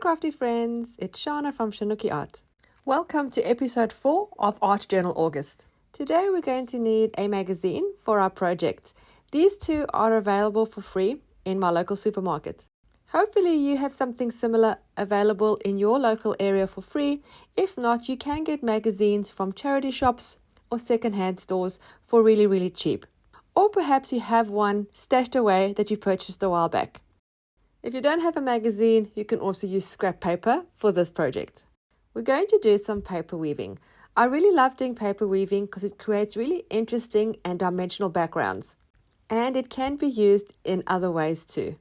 Hello crafty friends, it's Shana from ShanoukiArt. Welcome to episode 4 of Art Journal August. Today we're going to need a magazine for our project. These two are available for free in my local supermarket. Hopefully you have something similar available in your local area for free. If not, you can get magazines from charity shops or second-hand stores for really cheap. Or perhaps you have one stashed away that you purchased a while back. If you don't have a magazine, you can also use scrap paper for this project. We're going to do some paper weaving. I really love doing paper weaving because it creates really interesting and dimensional backgrounds. And it can be used in other ways too.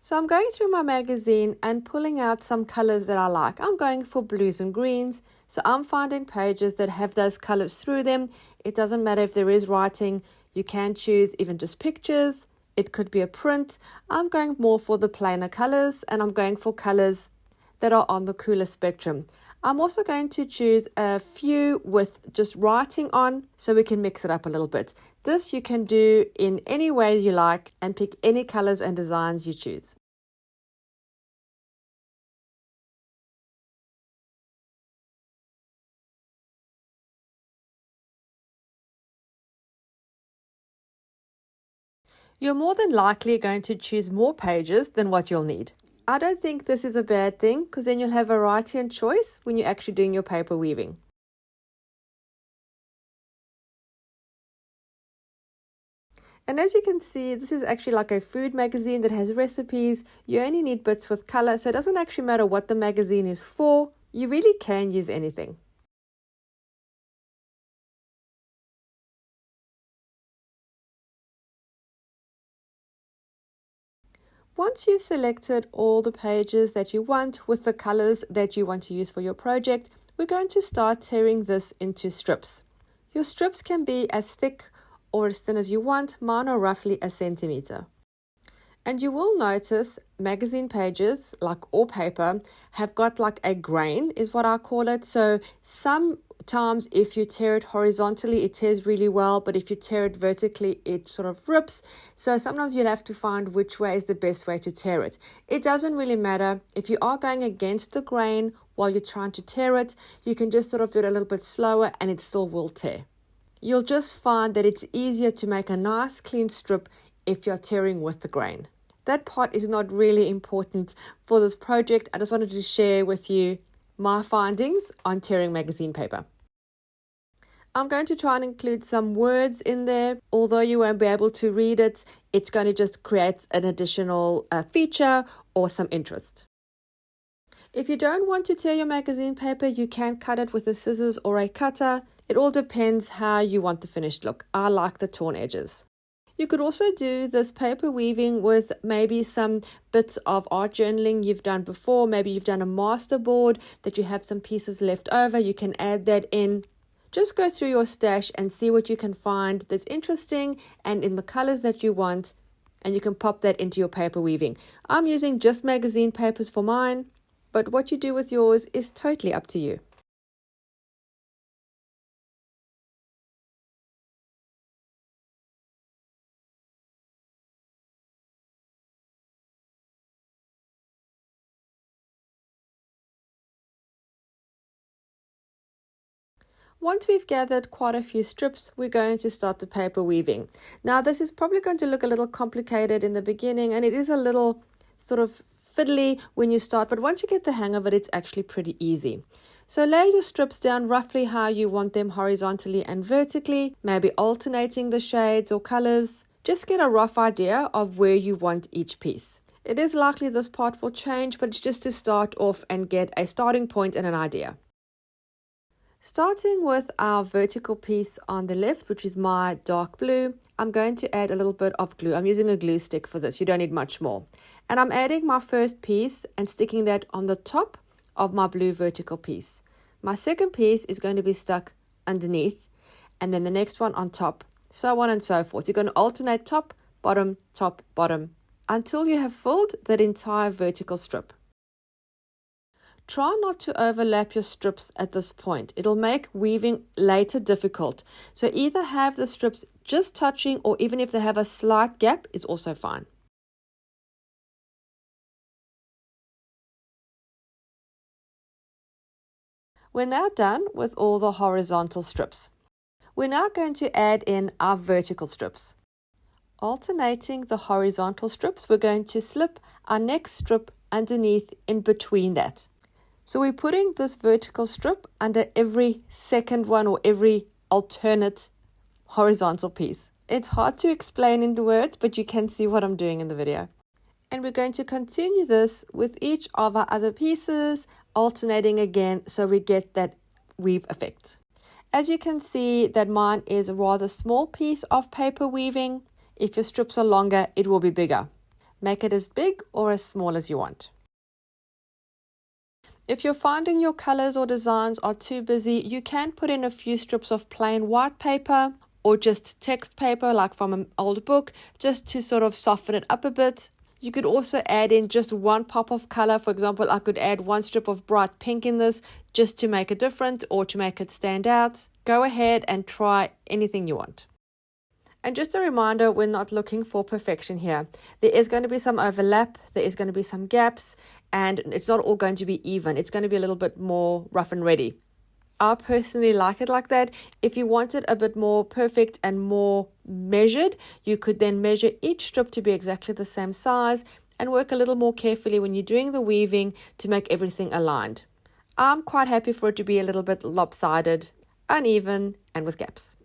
So I'm going through my magazine and pulling out some colors that I like. I'm going for blues and greens. So I'm finding pages that have those colors through them. It doesn't matter if there is writing. You can choose even just pictures. It could be a print. I'm going more for the plainer colors and I'm going for colors that are on the cooler spectrum. I'm also going to choose a few with just writing on so we can mix it up a little bit. This you can do in any way you like and pick any colors and designs you choose. You're more than likely going to choose more pages than what you'll need. I don't think this is a bad thing because then you'll have variety and choice when you're actually doing your paper weaving. And as you can see, this is actually like a food magazine that has recipes. You only need bits with color, so it doesn't actually matter what the magazine is for. You really can use anything. Once you've selected all the pages that you want with the colors that you want to use for your project, we're going to start tearing this into strips. Your strips can be as thick or as thin as you want. Mine are roughly a centimeter. And you will notice magazine pages, like all paper, have got like a grain, is what I call it. So sometimes if you tear it horizontally, it tears really well, but if you tear it vertically, it sort of rips. So sometimes you'll have to find which way is the best way to tear it. It doesn't really matter. If you are going against the grain while you're trying to tear it, you can just sort of do it a little bit slower and it still will tear. You'll just find that it's easier to make a nice clean strip if you're tearing with the grain. That part is not really important for this project. I just wanted to share with you my findings on tearing magazine paper. I'm going to try and include some words in there. Although you won't be able to read it, it's going to just create an additional feature or some interest. If you don't want to tear your magazine paper, you can cut it with a scissors or a cutter. It all depends how you want the finished look. I like the torn edges. You could also do this paper weaving with maybe some bits of art journaling you've done before. Maybe you've done a masterboard that you have some pieces left over. You can add that in. Just go through your stash and see what you can find that's interesting and in the colors that you want, and you can pop that into your paper weaving. I'm using just magazine papers for mine, but what you do with yours is totally up to you. Once we've gathered quite a few strips, we're going to start the paper weaving. Now this is probably going to look a little complicated in the beginning, and it is a little sort of fiddly when you start, but once you get the hang of it, it's actually pretty easy. So lay your strips down roughly how you want them, horizontally and vertically, maybe alternating the shades or colors. Just get a rough idea of where you want each piece. It is likely this part will change, but it's just to start off and get a starting point and an idea. Starting with our vertical piece on the left, which is my dark blue, I'm going to add a little bit of glue. I'm using a glue stick for this. You don't need much more. And I'm adding my first piece and sticking that on the top of my blue vertical piece. My second piece is going to be stuck underneath, and then the next one on top, so on and so forth. You're going to alternate top, bottom, until you have filled that entire vertical strip. Try not to overlap your strips at this point. It'll make weaving later difficult. So either have the strips just touching, or even if they have a slight gap, is also fine. We're now done with all the horizontal strips. We're now going to add in our vertical strips. Alternating the horizontal strips, we're going to slip our next strip underneath in between that. So we're putting this vertical strip under every second one or every alternate horizontal piece. It's hard to explain in words, but you can see what I'm doing in the video. And we're going to continue this with each of our other pieces, alternating again so we get that weave effect. As you can see that mine is a rather small piece of paper weaving. If your strips are longer, it will be bigger. Make it as big or as small as you want. If you're finding your colors or designs are too busy, you can put in a few strips of plain white paper or just text paper like from an old book, just to sort of soften it up a bit. You could also add in just one pop of color. For example, I could add one strip of bright pink in this just to make it different or to make it stand out. Go ahead and try anything you want. And just a reminder, we're not looking for perfection here. There is going to be some overlap, there is going to be some gaps, and it's not all going to be even. It's going to be a little bit more rough and ready. I personally like it like that. If you want it a bit more perfect and more measured, you could then measure each strip to be exactly the same size and work a little more carefully when you're doing the weaving to make everything aligned. I'm quite happy for it to be a little bit lopsided, uneven, and with gaps.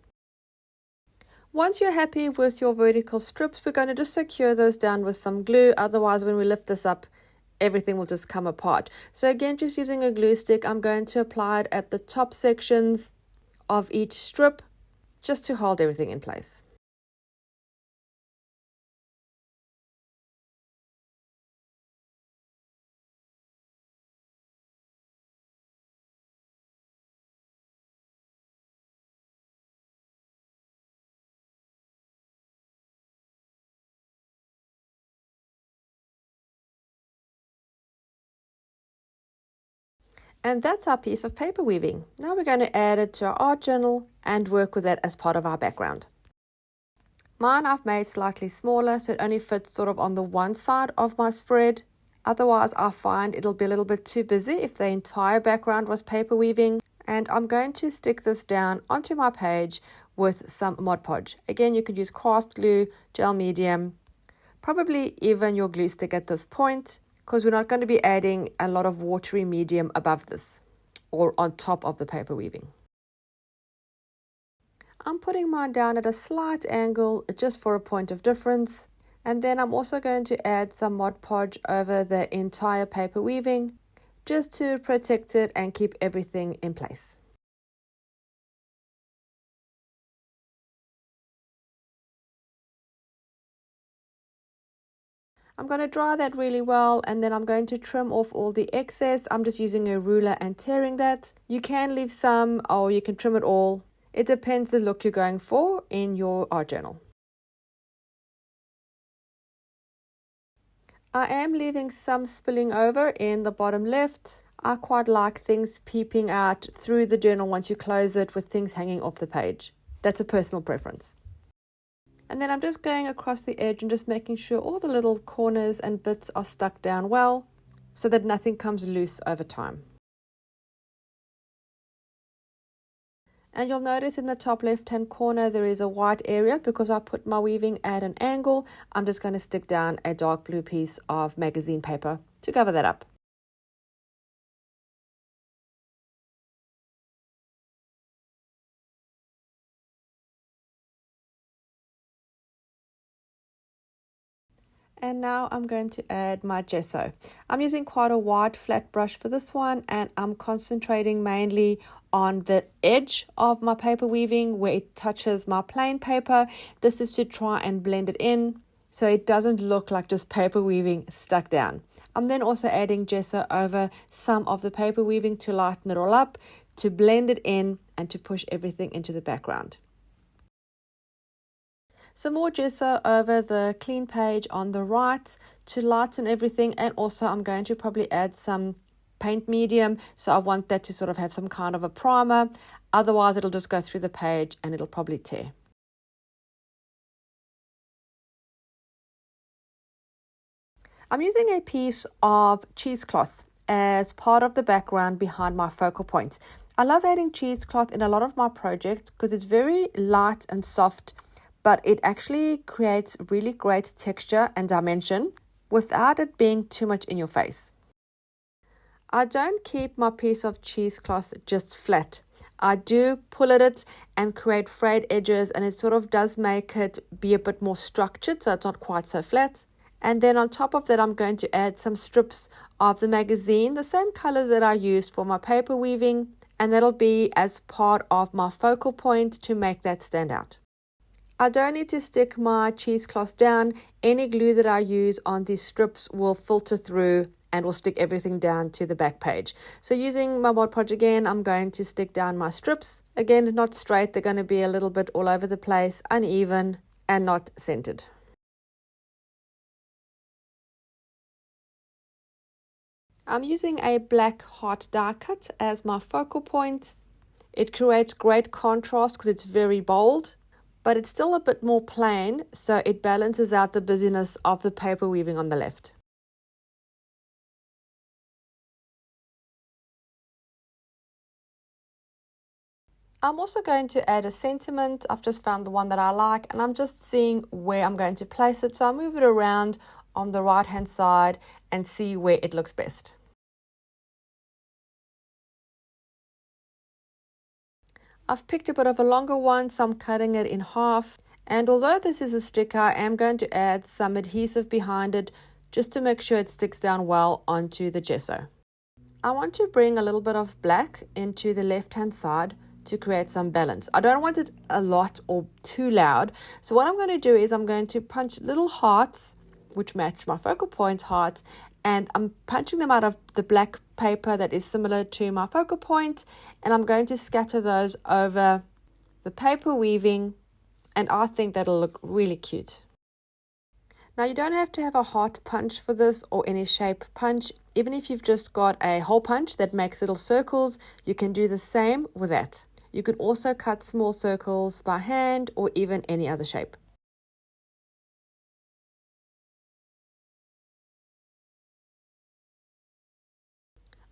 Once you're happy with your vertical strips, we're going to just secure those down with some glue. Otherwise, when we lift this up, everything will just come apart. So again, just using a glue stick, I'm going to apply it at the top sections of each strip just to hold everything in place. And that's our piece of paper weaving. Now we're going to add it to our art journal and work with that as part of our background. Mine I've made slightly smaller so it only fits sort of on the one side of my spread. Otherwise I find it'll be a little bit too busy if the entire background was paper weaving. And I'm going to stick this down onto my page with some Mod Podge. Again, you could use craft glue, gel medium, probably even your glue stick at this point, because we're not going to be adding a lot of watery medium above this or on top of the paper weaving. I'm putting mine down at a slight angle just for a point of difference, and then I'm also going to add some Mod Podge over the entire paper weaving just to protect it and keep everything in place. I'm going to dry that really well, and then I'm going to trim off all the excess. I'm just using a ruler and tearing that. You can leave some or you can trim it all. It depends the look you're going for in your art journal. I am leaving some spilling over in the bottom left. I quite like things peeping out through the journal once you close it with things hanging off the page. That's a personal preference. And then I'm just going across the edge and just making sure all the little corners and bits are stuck down well so that nothing comes loose over time. And you'll notice in the top left hand corner there is a white area because I put my weaving at an angle. I'm just going to stick down a dark blue piece of magazine paper to cover that up. And now I'm going to add my gesso. I'm using quite a wide flat brush for this one, and I'm concentrating mainly on the edge of my paper weaving where it touches my plain paper. This is to try and blend it in so it doesn't look like just paper weaving stuck down. I'm then also adding gesso over some of the paper weaving to lighten it all up, to blend it in and to push everything into the background. Some more gesso over the clean page on the right to lighten everything, and also I'm going to probably add some paint medium, so I want that to sort of have some kind of a primer. Otherwise it'll just go through the page and it'll probably tear. I'm using a piece of cheesecloth as part of the background behind my focal point. I love adding cheesecloth in a lot of my projects because it's very light and soft, but it actually creates really great texture and dimension without it being too much in your face. I don't keep my piece of cheesecloth just flat. I do pull at it and create frayed edges, and it sort of does make it be a bit more structured so it's not quite so flat. And then on top of that, I'm going to add some strips of the magazine, the same colors that I used for my paper weaving, and that'll be as part of my focal point to make that stand out. I don't need to stick my cheesecloth down. Any glue that I use on these strips will filter through and will stick everything down to the back page. So using my Mod Podge again, I'm going to stick down my strips. Again, not straight, they're going to be a little bit all over the place, uneven and not centered. I'm using a black heart die cut as my focal point. It creates great contrast because it's very bold, but it's still a bit more plain, so it balances out the busyness of the paper weaving on the left. I'm also going to add a sentiment. I've just found the one that I like, and I'm just seeing where I'm going to place it. So I move it around on the right hand side and see where it looks best. I've picked a bit of a longer one, so I'm cutting it in half. And although this is a sticker, I am going to add some adhesive behind it just to make sure it sticks down well onto the gesso. I want to bring a little bit of black into the left hand side to create some balance. I don't want it a lot or too loud. So what I'm going to do is I'm going to punch little hearts which match my focal point hearts, and I'm punching them out of the black paper that is similar to my focal point, and I'm going to scatter those over the paper weaving, and I think that'll look really cute. Now you don't have to have a heart punch for this or any shape punch. Even if you've just got a hole punch that makes little circles, you can do the same with that. You could also cut small circles by hand or even any other shape.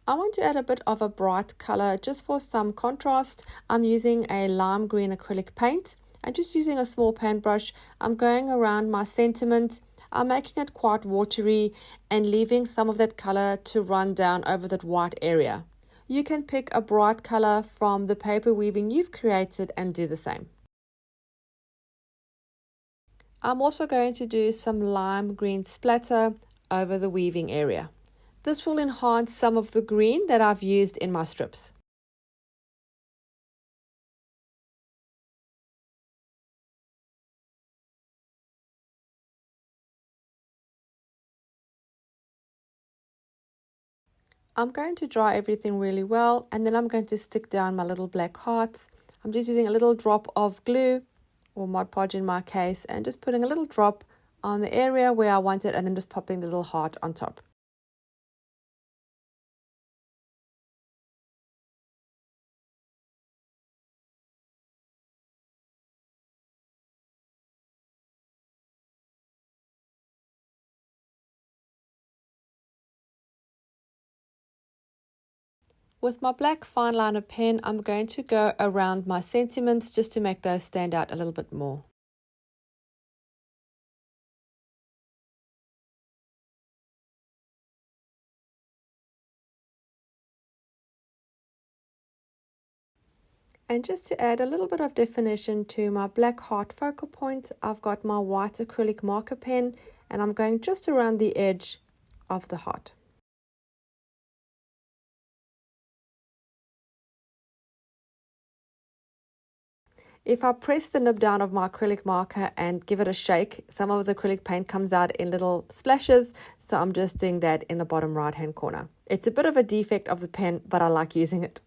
I want to add a bit of a bright color just for some contrast. I'm using a lime green acrylic paint and just using a small paintbrush. I'm going around my sentiment. I'm making it quite watery and leaving some of that color to run down over that white area. You can pick a bright color from the paper weaving you've created and do the same. I'm also going to do some lime green splatter over the weaving area. This will enhance some of the green that I've used in my strips. I'm going to dry everything really well, and then I'm going to stick down my little black hearts. I'm just using a little drop of glue, or Mod Podge in my case, and just putting a little drop on the area where I want it, and then just popping the little heart on top. With my black fine liner pen, I'm going to go around my sentiments just to make those stand out a little bit more. And just to add a little bit of definition to my black heart focal point, I've got my white acrylic marker pen, and I'm going just around the edge of the heart. If I press the nib down of my acrylic marker and give it a shake, some of the acrylic paint comes out in little splashes, so I'm just doing that in the bottom right hand corner. It's a bit of a defect of the pen, but I like using it.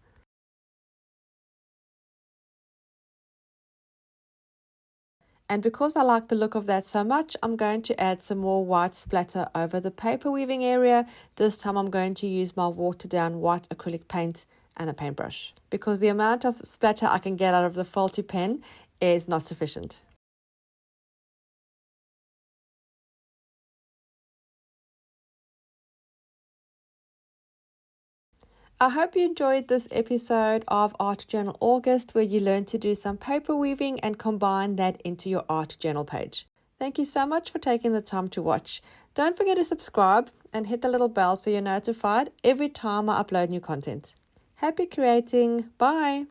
And because I like the look of that so much, I'm going to add some more white splatter over the paper weaving area. This time I'm going to use my watered down white acrylic paint and a paintbrush, because the amount of splatter I can get out of the faulty pen is not sufficient. I hope you enjoyed this episode of Art Journal August, where you learned to do some paper weaving and combine that into your art journal page. Thank you so much for taking the time to watch. Don't forget to subscribe and hit the little bell so you're notified every time I upload new content. Happy creating. Bye.